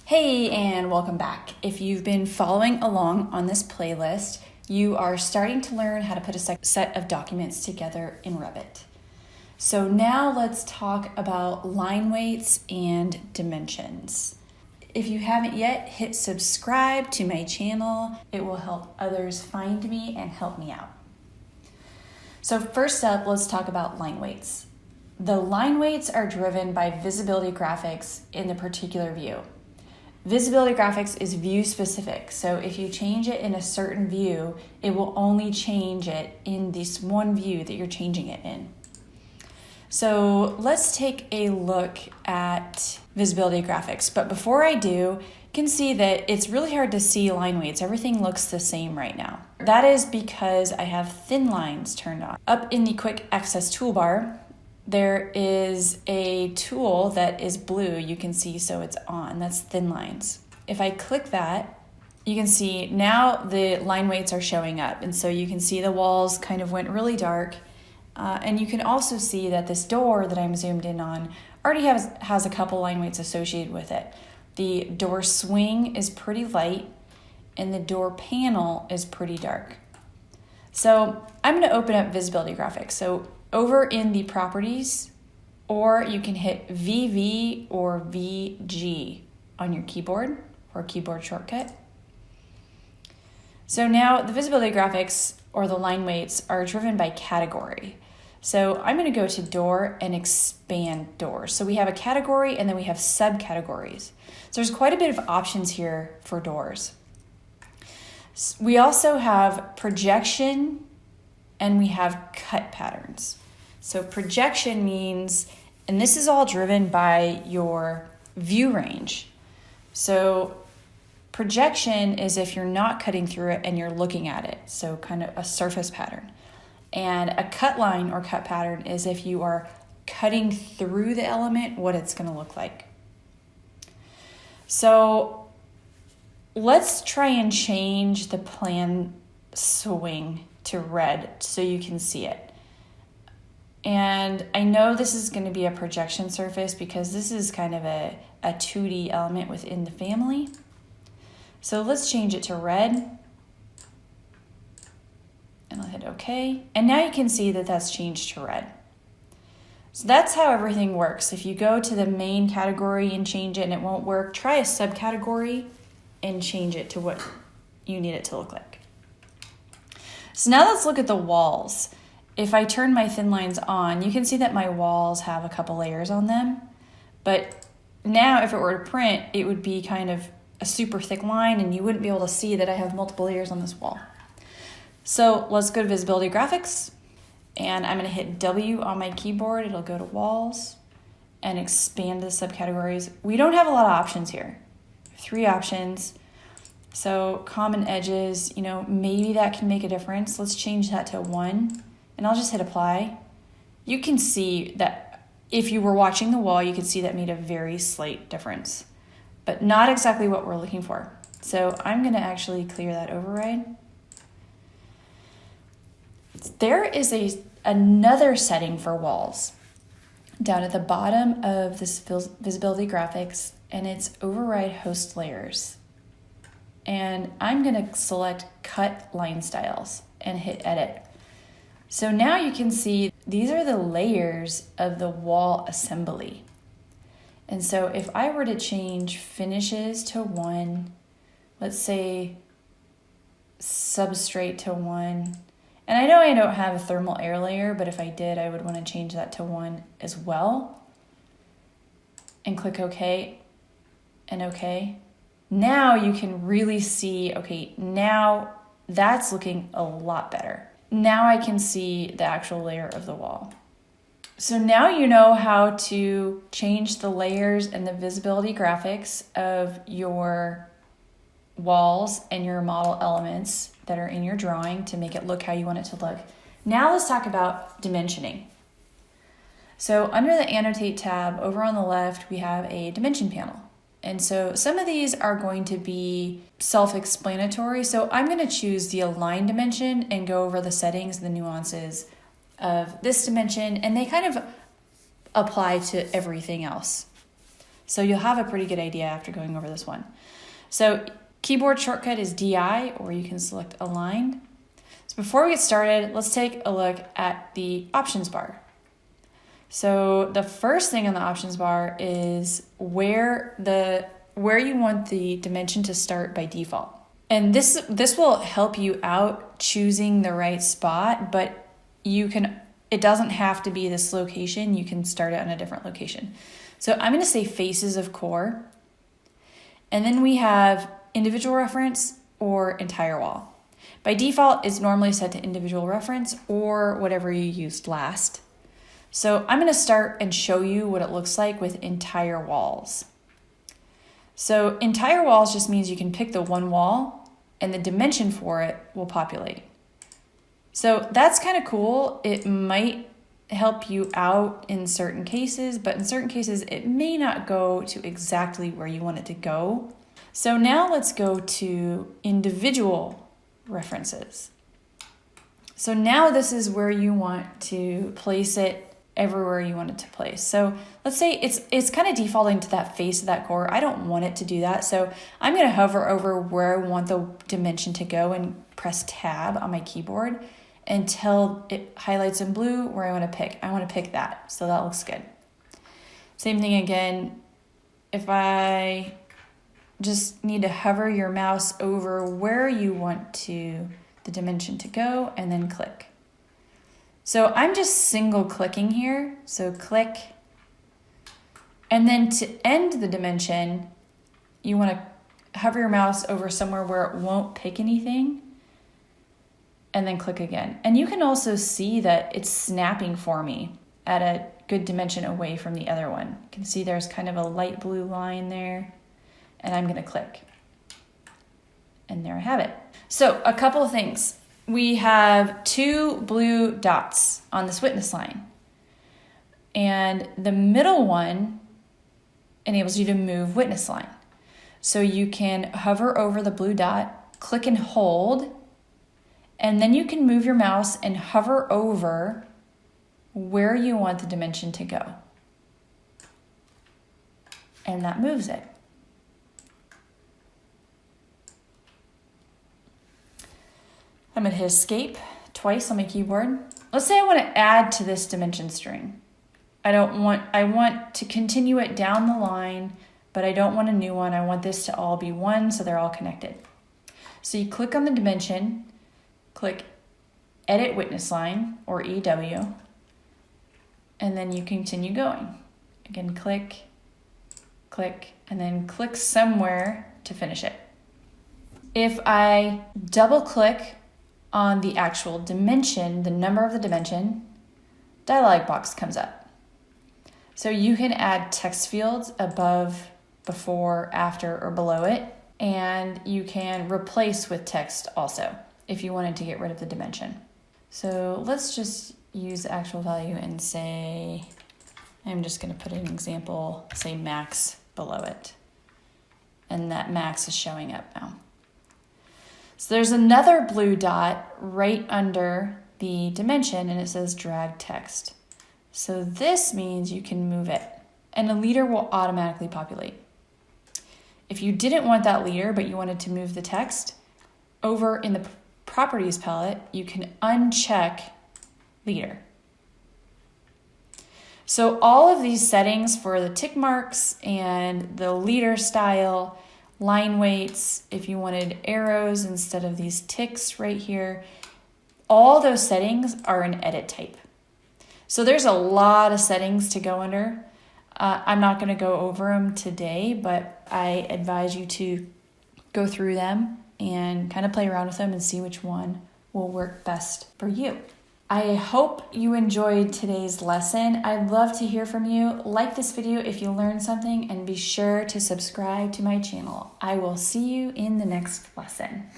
Hey, and welcome back. If you've been following along on this playlist, you are starting to learn how to put a set of documents together in Revit. So now let's talk about line weights and dimensions. If you haven't yet, hit subscribe to my channel. It will help others find me and help me out. So first up, let's talk about line weights. The line weights are driven by visibility graphics in the particular view. Visibility graphics is view specific, so if you change it in a certain view, it will only change it in this one view that you're changing it in. So let's take a look at visibility graphics, but before I do, you can see that it's really hard to see line weights. Everything looks the same right now. That is because I have thin lines turned on. Up in the quick access toolbar, there is a tool that is blue, you can see, so it's on. That's thin lines. If I click that, you can see now the line weights are showing up. And so you can see the walls kind of went really dark. And you can also see that this door that I'm zoomed in on already has a couple line weights associated with it. The door swing is pretty light and the door panel is pretty dark. So I'm going to open up visibility graphics. So over in the properties, or you can hit VV or VG on your keyboard or keyboard shortcut. So now the visibility graphics or the line weights are driven by category. So I'm going to go to door and expand doors. So we have a category and then we have subcategories. So there's quite a bit of options here for doors. We also have projection and we have cut patterns. So projection means, and this is all driven by your view range. So projection is if you're not cutting through it and you're looking at it. So kind of a surface pattern. And a cut line or cut pattern is if you are cutting through the element, what it's going to look like. So let's try and change the plan swing to red so you can see it. And I know this is going to be a projection surface because this is kind of a 2D element within the family. So let's change it to red. And I'll hit OK. And now you can see that that's changed to red. So that's how everything works. If you go to the main category and change it and it won't work, try a subcategory and change it to what you need it to look like. So now let's look at the walls. If I turn my thin lines on, you can see that my walls have a couple layers on them. But now if it were to print, it would be kind of a super thick line and you wouldn't be able to see that I have multiple layers on this wall. So let's go to visibility graphics and I'm going to hit W on my keyboard. It'll go to walls and expand the subcategories. We don't have a lot of options here. 3 options. So common edges, maybe that can make a difference. Let's change that to 1 and I'll just hit apply. You can see that if you were watching the wall, you could see that made a very slight difference, but not exactly what we're looking for. So I'm going to actually clear that override. There is another setting for walls down at the bottom of this visibility graphics, and it's override host layers. And I'm going to select cut line styles and hit edit. So now you can see these are the layers of the wall assembly. And so if I were to change finishes to 1, let's say substrate to 1, and I know I don't have a thermal air layer, but if I did, I would want to change that to 1 as well. And click OK and OK. Now you can really see, okay, now that's looking a lot better. Now I can see the actual layer of the wall. So now you know how to change the layers and the visibility graphics of your walls and your model elements that are in your drawing to make it look how you want it to look. Now let's talk about dimensioning. So under the Annotate tab over on the left, we have a dimension panel. And so some of these are going to be self-explanatory. So I'm going to choose the align dimension and go over the settings, the nuances of this dimension, and they kind of apply to everything else. So you'll have a pretty good idea after going over this one. So keyboard shortcut is DI, or you can select Aligned. So before we get started, let's take a look at the options bar. So the first thing on the options bar is where you want the dimension to start by default. And this will help you out choosing the right spot, but it doesn't have to be this location. You can start it on a different location. So I'm going to say faces of core. And then we have individual reference or entire wall. By default, it's normally set to individual reference or whatever you used last. So I'm going to start and show you what it looks like with entire walls. So entire walls just means you can pick the one wall and the dimension for it will populate. So that's kind of cool. It might help you out in certain cases, but in certain cases it may not go to exactly where you want it to go. So now let's go to individual references. So now this is where you want to place it everywhere you want it to place. So let's say it's kind of defaulting to that face of that core. I don't want it to do that. So I'm going to hover over where I want the dimension to go and press tab on my keyboard until it highlights in blue where I want to pick. I want to pick that. So that looks good. Same thing again. If I just need to hover your mouse over where you want the dimension to go and then click. So I'm just single clicking here. So click. And then to end the dimension, you want to hover your mouse over somewhere where it won't pick anything and then click again. And you can also see that it's snapping for me at a good dimension away from the other one. You can see there's kind of a light blue line there, and I'm going to click. And there I have it. So a couple of things. We have 2 blue dots on this witness line. And the middle one enables you to move witness line. So you can hover over the blue dot, click and hold, and then you can move your mouse and hover over where you want the dimension to go. And that moves it. I'm going to hit escape twice on my keyboard. Let's say I want to add to this dimension string. I want to continue it down the line, but I don't want a new one. I want this to all be one so they're all connected. So you click on the dimension, click Edit Witness Line, or EW, and then you continue going. Again, click, click, and then click somewhere to finish it. If I double click on the actual dimension, the number of the dimension, dialog box comes up. So you can add text fields above, before, after, or below it, and you can replace with text also if you wanted to get rid of the dimension. So let's just use the actual value and say, I'm just going to put an example, say max below it. And that max is showing up now. So there's another blue dot right under the dimension and it says drag text. So this means you can move it and a leader will automatically populate. If you didn't want that leader but you wanted to move the text, over in the properties palette, you can uncheck leader. So all of these settings for the tick marks and the leader style, line weights, if you wanted arrows instead of these ticks right here, all those settings are an edit type. So there's a lot of settings to go under. I'm not going to go over them today, but I advise you to go through them and kind of play around with them and see which one will work best for you. I hope you enjoyed today's lesson. I'd love to hear from you. Like this video if you learned something and be sure to subscribe to my channel. I will see you in the next lesson.